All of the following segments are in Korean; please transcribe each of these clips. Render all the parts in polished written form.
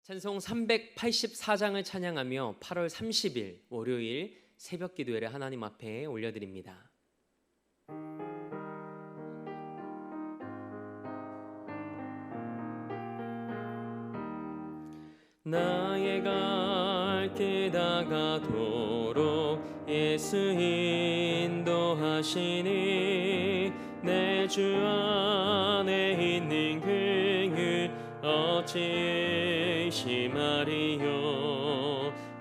찬송 384장을 찬양하며 8월 30일 월요일 새벽 기도회를 하나님 앞에 올려드립니다. 나의 갈 길 다가도록 예수 인도하시니 내 주 안에 있는 긍휼 어찌 의심하리요.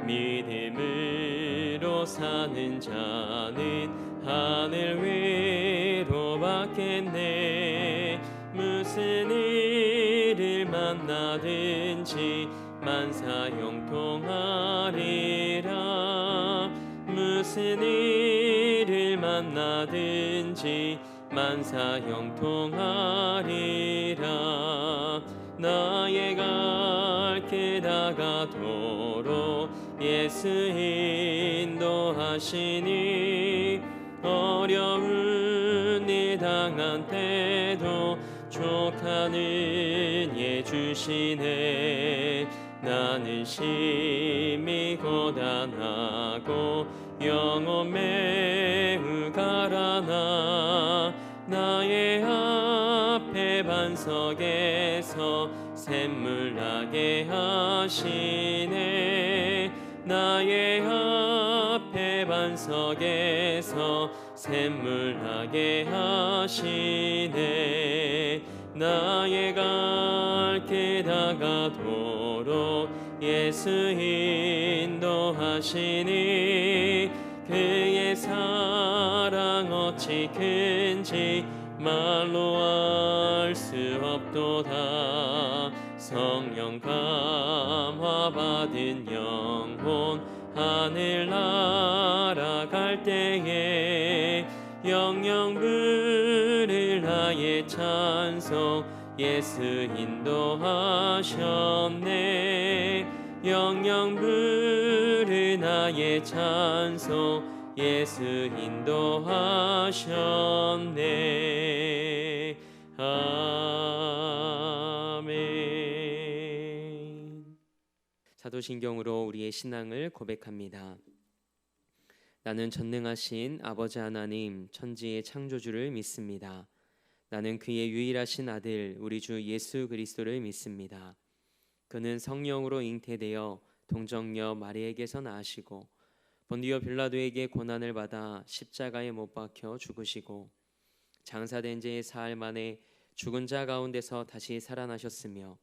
믿음으로 사는 자는 하늘 위로 받겠네. 무슨 일을 만나든지 만사 형통하리라. 무슨 일을 만나든지 만사 형통하리라. 나의 갈 길 다가도록 예수 인도하시니 어려운 일 당한 때도 족하는 예 주시네. 나는 심히 고단하고 영혼 매우 가라나. 나의 앞에 반석에서 샘물 나게 하시네. 나의 앞에 반석에서 샘물 나게 하시네. 나의 갈 길 다가도록 예수 인도하시니 그의 사랑 어찌 큰지 말로 알 수 없도다. 성령 감화 받은 영혼 하늘 날아갈 때에 영영 부를 나의 찬송 예수 인도하셨네. 영영 부를 나의 찬송 예수 인도하셨네. 아멘. 사도신경으로 우리의 신앙을 고백합니다. 나는 전능하신 아버지 하나님 천지의 창조주를 믿습니다. 나는 그의 유일하신 아들 우리 주 예수 그리스도를 믿습니다. 그는 성령으로 잉태되어 동정녀 마리에게서 나으시고 본디오 빌라도에게 고난을 받아 십자가에 못 박혀 죽으시고 장사된 지 사흘 만에 죽은 자 가운데서 다시 살아나셨으며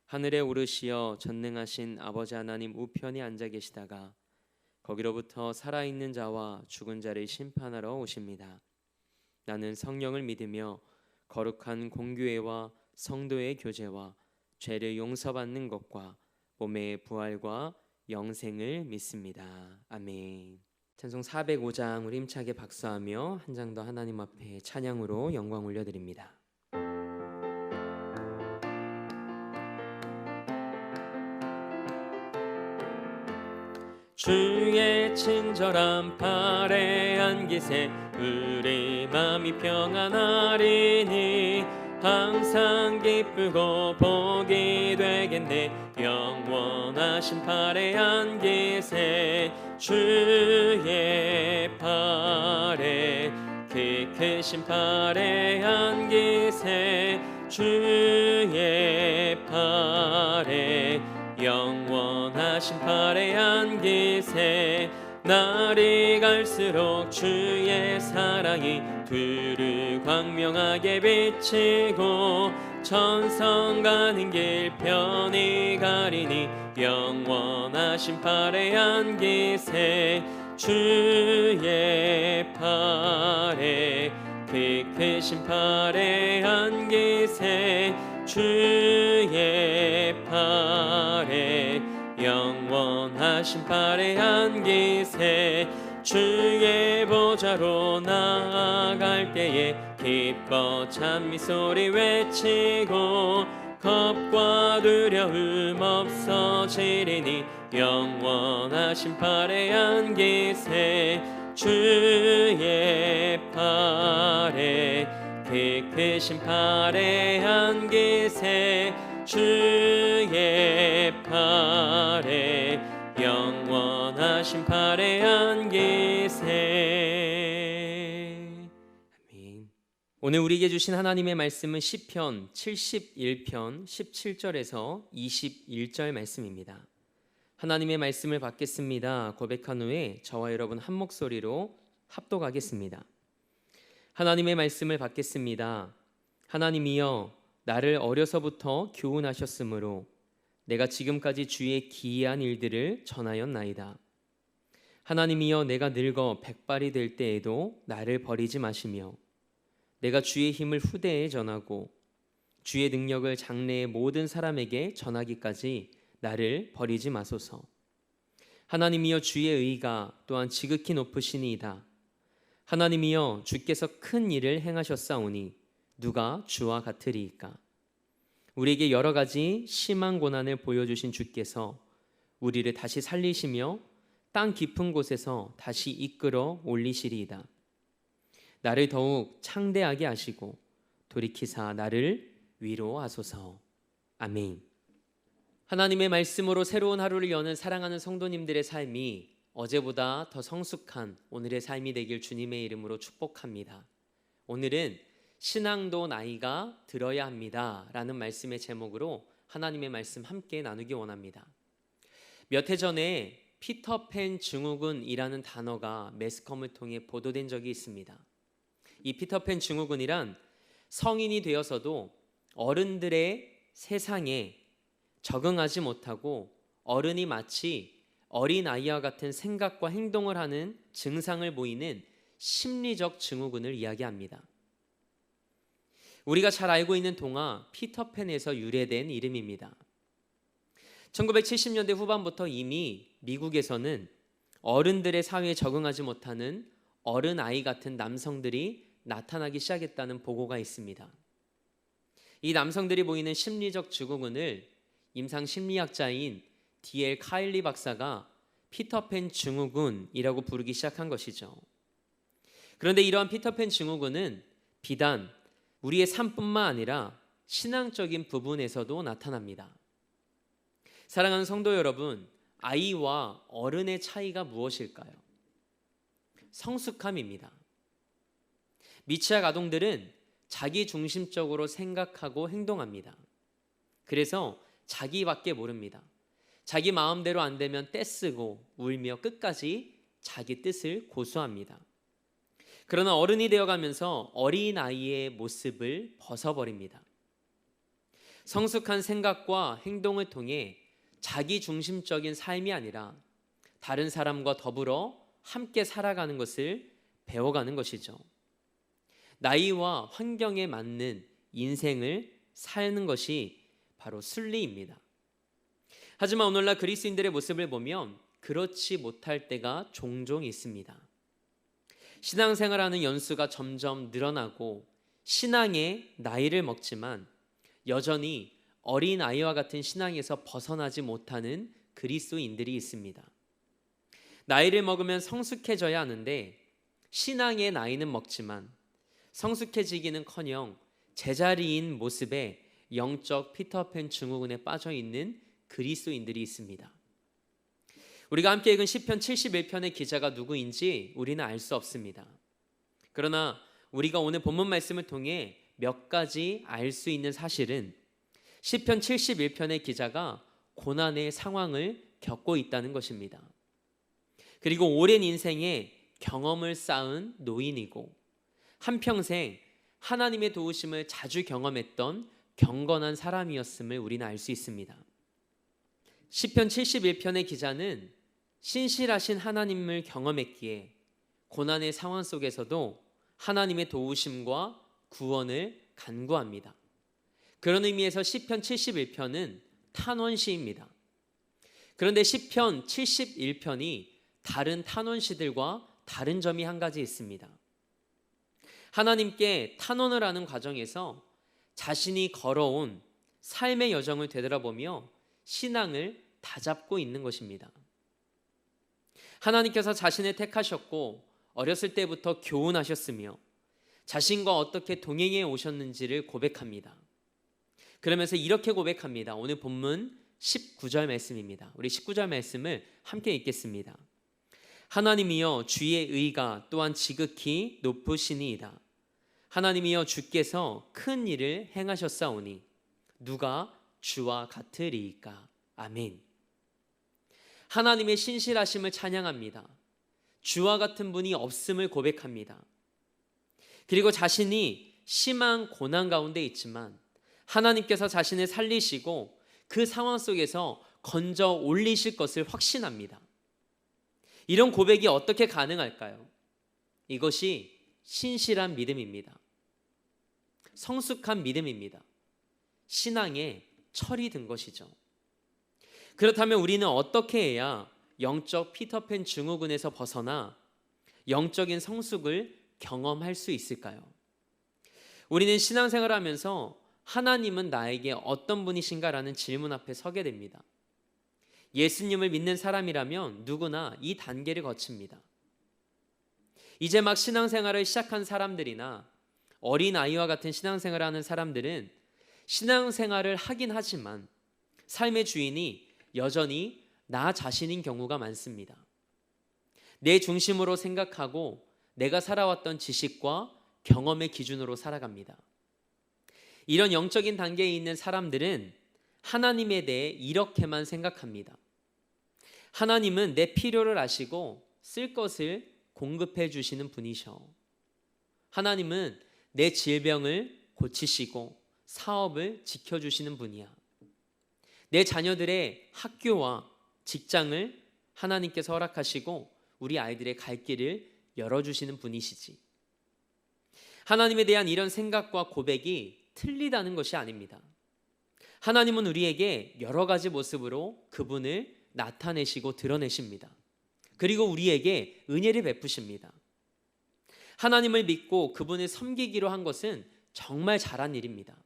하늘에 오르시어 전능하신 아버지 하나님 우편에 앉아 계시다가 거기로부터 살아있는 자와 죽은 자를 심판하러 오십니다. 나는 성령을 믿으며 거룩한 공교회와 성도의 교제와 죄를 용서받는 것과 몸의 부활과 영생을 믿습니다. 아멘. 찬송 405장 우리 힘차게 박수하며 한 장 더 하나님 앞에 찬양으로 영광 올려드립니다. 주의 친절한 팔에 안기세 우리 맘이 평안하리니 항상 기쁘고 복이 되겠네. 영원하신 팔에 안기세 주의 팔에 그 크신 팔에 안기세 주의 팔에 영원하신 팔에 안기세. 날이 갈수록 주의 사랑이 두루 광명하게 비치고 천성 가는 길 편히 가리니 영원하신 팔에 안기세 주의 팔에 그 크신 팔에 안기세 주의 팔에 영원하신 팔에 안기세. 주의 보좌로 나아갈 때에 기뻐 찬미 소리 외치고 겁과 두려움 없어지리니 영원하신 팔에 안기세 주의 팔에 그 크신 팔에 안기세 주의 팔에 영원하신 팔에 안기세. 아멘. 오늘 우리에게 주신 하나님의 말씀은 시편 71편 17절에서 21절 말씀입니다. 하나님의 말씀을 받겠습니다 고백한 후에 저와 여러분 한 목소리로 합독하겠습니다. 하나님의 말씀을 받겠습니다. 하나님이여, 나를 어려서부터 교훈하셨으므로 내가 지금까지 주의 기이한 일들을 전하였나이다. 하나님이여, 내가 늙어 백발이 될 때에도 나를 버리지 마시며 내가 주의 힘을 후대에 전하고 주의 능력을 장래의 모든 사람에게 전하기까지 나를 버리지 마소서. 하나님이여, 주의 의가 또한 지극히 높으시니이다. 하나님이여, 주께서 큰 일을 행하셨사오니 누가 주와 같으리이까. 우리에게 여러 가지 심한 고난을 보여주신 주께서 우리를 다시 살리시며 땅 깊은 곳에서 다시 이끌어 올리시리이다. 나를 더욱 창대하게 하시고 돌이키사 나를 위로하소서. 아멘. 하나님의 말씀으로 새로운 하루를 여는 사랑하는 성도님들의 삶이 어제보다 더 성숙한 오늘의 삶이 되길 주님의 이름으로 축복합니다. 오늘은 신앙도 나이가 들어야 합니다 라는 말씀의 제목으로 하나님의 말씀 함께 나누기 원합니다. 몇 해 전에 피터팬 증후군이라는 단어가 매스컴을 통해 보도된 적이 있습니다. 이 피터팬 증후군이란 성인이 되어서도 어른들의 세상에 적응하지 못하고 어른이 마치 어린아이와 같은 생각과 행동을 하는 증상을 보이는 심리적 증후군을 이야기합니다. 우리가 잘 알고 있는 동화 피터팬에서 유래된 이름입니다. 1970년대 후반부터 이미 미국에서는 어른들의 사회에 적응하지 못하는 어른아이 같은 남성들이 나타나기 시작했다는 보고가 있습니다. 이 남성들이 보이는 심리적 증후군을 임상심리학자인 D.L. 카일리 박사가 피터팬 증후군이라고 부르기 시작한 것이죠. 그런데 이러한 피터팬 증후군은 비단 우리의 삶뿐만 아니라 신앙적인 부분에서도 나타납니다. 사랑하는 성도 여러분, 아이와 어른의 차이가 무엇일까요? 성숙함입니다. 미취학 아동들은 자기 중심적으로 생각하고 행동합니다. 그래서 자기밖에 모릅니다. 자기 마음대로 안 되면 떼쓰고 울며 끝까지 자기 뜻을 고수합니다. 그러나 어른이 되어가면서 어린아이의 모습을 벗어버립니다. 성숙한 생각과 행동을 통해 자기 중심적인 삶이 아니라 다른 사람과 더불어 함께 살아가는 것을 배워가는 것이죠. 나이와 환경에 맞는 인생을 사는 것이 바로 순리입니다. 하지만 오늘날 그리스도인들의 모습을 보면 그렇지 못할 때가 종종 있습니다. 신앙생활하는 연수가 점점 늘어나고 신앙의 나이를 먹지만 여전히 어린아이와 같은 신앙에서 벗어나지 못하는 그리스도인들이 있습니다. 나이를 먹으면 성숙해져야 하는데 신앙의 나이는 먹지만 성숙해지기는커녕 제자리인 모습에 영적 피터팬 증후군에 빠져 있는 그리스도인들이 있습니다. 우리가 함께 읽은 시편 71편의 기자가 누구인지 우리는 알 수 없습니다. 그러나 우리가 오늘 본문 말씀을 통해 몇 가지 알 수 있는 사실은 시편 71편의 기자가 고난의 상황을 겪고 있다는 것입니다. 그리고 오랜 인생에 경험을 쌓은 노인이고 한평생 하나님의 도우심을 자주 경험했던 경건한 사람이었음을 우리는 알 수 있습니다. 시편 71편의 기자는 신실하신 하나님을 경험했기에 고난의 상황 속에서도 하나님의 도우심과 구원을 간구합니다. 그런 의미에서 시편 71편은 탄원시입니다. 그런데 시편 71편이 다른 탄원시들과 다른 점이 한 가지 있습니다. 하나님께 탄원을 하는 과정에서 자신이 걸어온 삶의 여정을 되돌아보며 신앙을 다잡고 있는 것입니다. 하나님께서 자신을 택하셨고 어렸을 때부터 교훈하셨으며 자신과 어떻게 동행해 오셨는지를 고백합니다. 그러면서 이렇게 고백합니다. 오늘 본문 19절 말씀입니다. 우리 19절 말씀을 함께 읽겠습니다. 하나님이여 주의 의가 또한 지극히 높으시니이다. 하나님이여 주께서 큰 일을 행하셨사오니 누가 주와 같으리이까. 아멘. 하나님의 신실하심을 찬양합니다. 주와 같은 분이 없음을 고백합니다. 그리고 자신이 심한 고난 가운데 있지만 하나님께서 자신을 살리시고 그 상황 속에서 건져 올리실 것을 확신합니다. 이런 고백이 어떻게 가능할까요? 이것이 신실한 믿음입니다. 성숙한 믿음입니다. 신앙에 철이 든 것이죠. 그렇다면 우리는 어떻게 해야 영적 피터팬 증후군에서 벗어나 영적인 성숙을 경험할 수 있을까요? 우리는 신앙생활을 하면서 하나님은 나에게 어떤 분이신가라는 질문 앞에 서게 됩니다. 예수님을 믿는 사람이라면 누구나 이 단계를 거칩니다. 이제 막 신앙생활을 시작한 사람들이나 어린아이와 같은 신앙생활을 하는 사람들은 신앙생활을 하긴 하지만 삶의 주인이 여전히 나 자신인 경우가 많습니다. 내 중심으로 생각하고 내가 살아왔던 지식과 경험의 기준으로 살아갑니다. 이런 영적인 단계에 있는 사람들은 하나님에 대해 이렇게만 생각합니다. 하나님은 내 필요를 아시고 쓸 것을 공급해 주시는 분이셔. 하나님은 내 질병을 고치시고 사업을 지켜주시는 분이야. 내 자녀들의 학교와 직장을 하나님께서 허락하시고 우리 아이들의 갈 길을 열어주시는 분이시지. 하나님에 대한 이런 생각과 고백이 틀리다는 것이 아닙니다. 하나님은 우리에게 여러 가지 모습으로 그분을 나타내시고 드러내십니다. 그리고 우리에게 은혜를 베푸십니다. 하나님을 믿고 그분을 섬기기로 한 것은 정말 잘한 일입니다.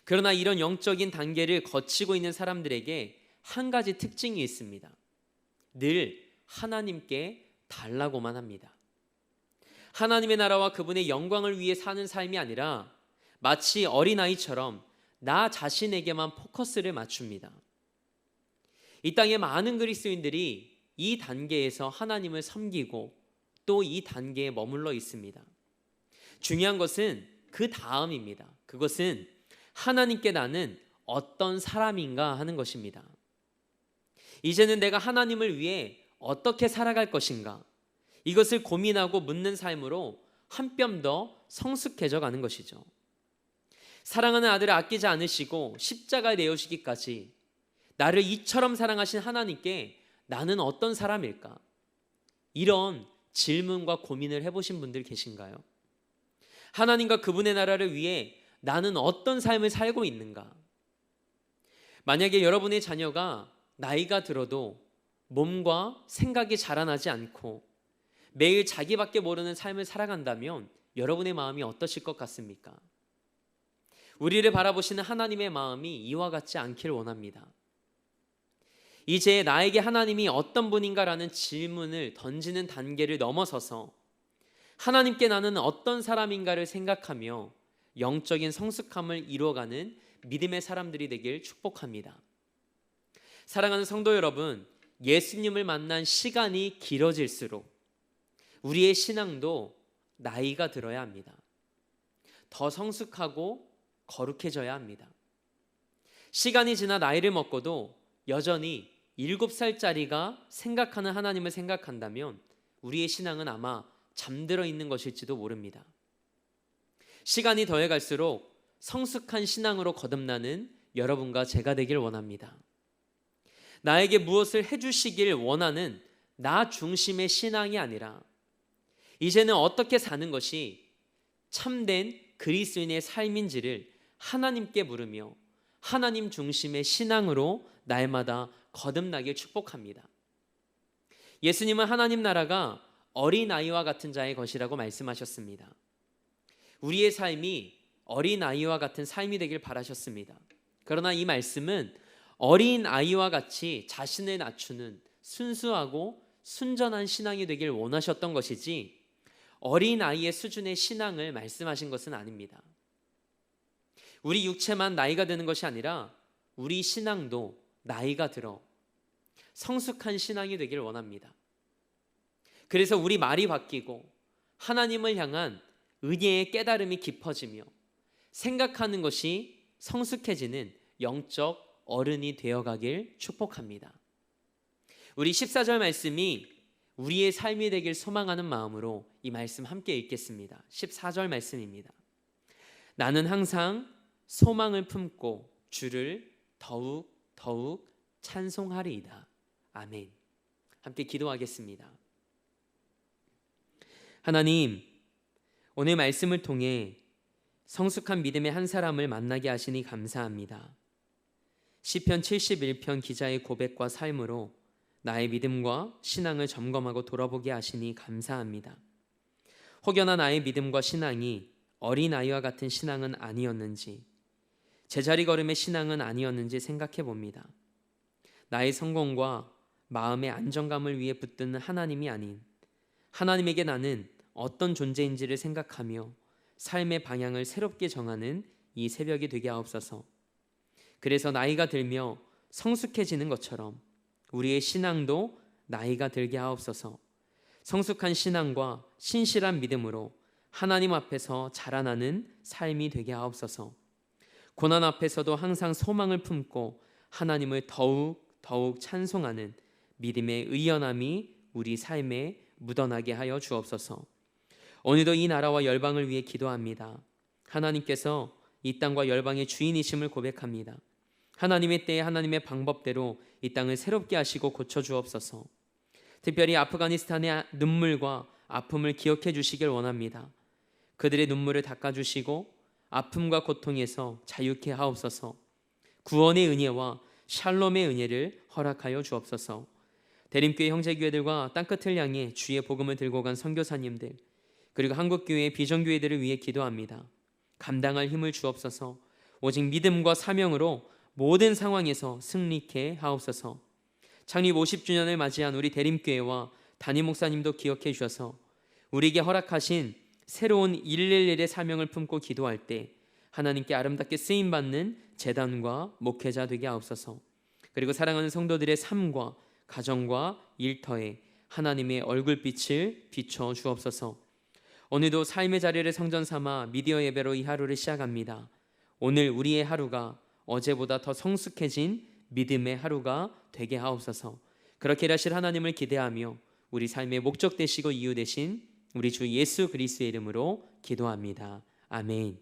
그러나 이런 영적인 단계를 거치고 있는 사람들에게 한 가지 특징이 있습니다. 늘 하나님께 달라고만 합니다. 하나님의 나라와 그분의 영광을 위해 사는 삶이 아니라 마치 어린아이처럼 나 자신에게만 포커스를 맞춥니다. 이 땅의 많은 그리스도인들이 이 단계에서 하나님을 섬기고 또 이 단계에 머물러 있습니다. 중요한 것은 그 다음입니다. 그것은 하나님께 나는 어떤 사람인가 하는 것입니다. 이제는 내가 하나님을 위해 어떻게 살아갈 것인가, 이것을 고민하고 묻는 삶으로 한 뼘 더 성숙해져 가는 것이죠. 사랑하는 아들을 아끼지 않으시고 십자가에 내어주기까지 나를 이처럼 사랑하신 하나님께 나는 어떤 사람일까? 이런 질문과 고민을 해보신 분들 계신가요? 하나님과 그분의 나라를 위해 나는 어떤 삶을 살고 있는가? 만약에 여러분의 자녀가 나이가 들어도 몸과 생각이 자라나지 않고 매일 자기밖에 모르는 삶을 살아간다면 여러분의 마음이 어떠실 것 같습니까? 우리를 바라보시는 하나님의 마음이 이와 같지 않기를 원합니다. 이제 나에게 하나님이 어떤 분인가라는 질문을 던지는 단계를 넘어서서 하나님께 나는 어떤 사람인가를 생각하며 영적인 성숙함을 이루어가는 믿음의 사람들이 되길 축복합니다. 사랑하는 성도 여러분, 예수님을 만난 시간이 길어질수록 우리의 신앙도 나이가 들어야 합니다. 더 성숙하고 거룩해져야 합니다. 시간이 지나 나이를 먹고도 여전히 7살짜리가 생각하는 하나님을 생각한다면 우리의 신앙은 아마 잠들어 있는 것일지도 모릅니다. 시간이 더해갈수록 성숙한 신앙으로 거듭나는 여러분과 제가 되길 원합니다. 나에게 무엇을 해주시길 원하는 나 중심의 신앙이 아니라 이제는 어떻게 사는 것이 참된 그리스도인의 삶인지를 하나님께 물으며 하나님 중심의 신앙으로 날마다 거듭나길 축복합니다. 예수님은 하나님 나라가 어린아이와 같은 자의 것이라고 말씀하셨습니다. 우리의 삶이 어린아이와 같은 삶이 되길 바라셨습니다. 그러나 이 말씀은 어린아이와 같이 자신을 낮추는 순수하고 순전한 신앙이 되길 원하셨던 것이지 어린아이의 수준의 신앙을 말씀하신 것은 아닙니다. 우리 육체만 나이가 드는 것이 아니라 우리 신앙도 나이가 들어 성숙한 신앙이 되길 원합니다. 그래서 우리 말이 바뀌고 하나님을 향한 은혜의 깨달음이 깊어지며 생각하는 것이 성숙해지는 영적 어른이 되어가길 축복합니다. 우리 14절 말씀이 우리의 삶이 되길 소망하는 마음으로 이 말씀 함께 읽겠습니다. 14절 말씀입니다. 나는 항상 소망을 품고 주를 더욱 찬송하리이다. 아멘. 함께 기도하겠습니다. 하나님, 오늘 말씀을 통해 성숙한 믿음의 한 사람을 만나게 하시니 감사합니다. 시편 71편 기자의 고백과 삶으로 나의 믿음과 신앙을 점검하고 돌아보게 하시니 감사합니다. 혹여나 나의 믿음과 신앙이 어린아이와 같은 신앙은 아니었는지, 제자리 걸음의 신앙은 아니었는지 생각해 봅니다. 나의 성공과 마음의 안정감을 위해 붙드는 하나님이 아닌 하나님에게 나는 어떤 존재인지를 생각하며 삶의 방향을 새롭게 정하는 이 새벽이 되게 하옵소서. 그래서 나이가 들며 성숙해지는 것처럼 우리의 신앙도 나이가 들게 하옵소서. 성숙한 신앙과 신실한 믿음으로 하나님 앞에서 자라나는 삶이 되게 하옵소서. 고난 앞에서도 항상 소망을 품고 하나님을 더욱 찬송하는 믿음의 의연함이 우리 삶에 묻어나게 하여 주옵소서. 오늘도 이 나라와 열방을 위해 기도합니다. 하나님께서 이 땅과 열방의 주인이심을 고백합니다. 하나님의 때에 하나님의 방법대로 이 땅을 새롭게 하시고 고쳐 주옵소서. 특별히 아프가니스탄의 눈물과 아픔을 기억해 주시길 원합니다. 그들의 눈물을 닦아주시고 아픔과 고통에서 자유케 하옵소서. 구원의 은혜와 샬롬의 은혜를 허락하여 주옵소서. 대림교회 형제교회들과 땅끝을 향해 주의 복음을 들고 간 선교사님들, 그리고 한국교회의 비전교회들을 위해 기도합니다. 감당할 힘을 주옵소서. 오직 믿음과 사명으로 모든 상황에서 승리케 하옵소서. 창립 50주년을 맞이한 우리 대림교회와 담임 목사님도 기억해 주셔서 우리에게 허락하신 새로운 111의 사명을 품고 기도할 때 하나님께 아름답게 쓰임받는 제단과 목회자 되게 하옵소서. 그리고 사랑하는 성도들의 삶과 가정과 일터에 하나님의 얼굴빛을 비춰 주옵소서. 오늘도 삶의 자리를 성전 삼아 미디어 예배로 이 하루를 시작합니다. 오늘 우리의 하루가 어제보다 더 성숙해진 믿음의 하루가 되게 하옵소서. 그렇게 일하실 하나님을 기대하며 우리 삶의 목적 되시고 이유 되신 우리 주 예수 그리스도의 이름으로 기도합니다. 아멘.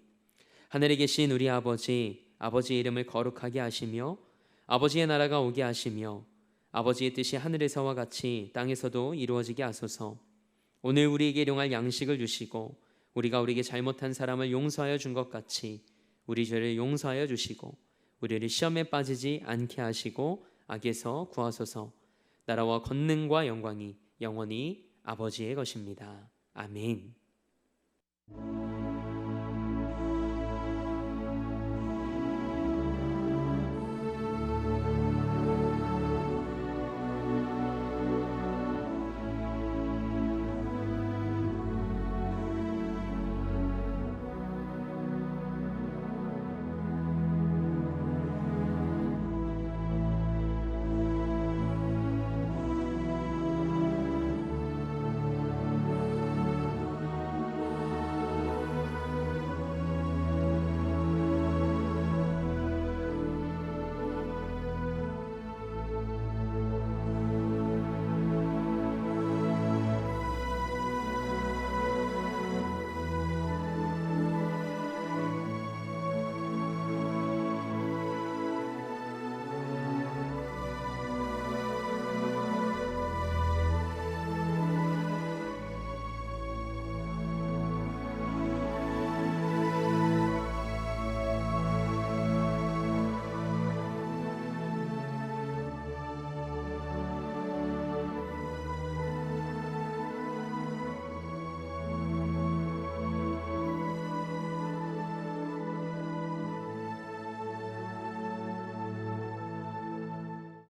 하늘에 계신 우리 아버지, 아버지의 이름을 거룩하게 하시며 아버지의 나라가 오게 하시며 아버지의 뜻이 하늘에서와 같이 땅에서도 이루어지게 하소서. 오늘 우리에게 일용할 양식을 주시고 우리가 우리에게 잘못한 사람을 용서하여 준 것 같이 우리 죄를 용서하여 주시고 우리를 시험에 빠지지 않게 하시고 악에서 구하소서. 나라와 권능과 영광이 영원히 아버지의 것입니다. 아멘.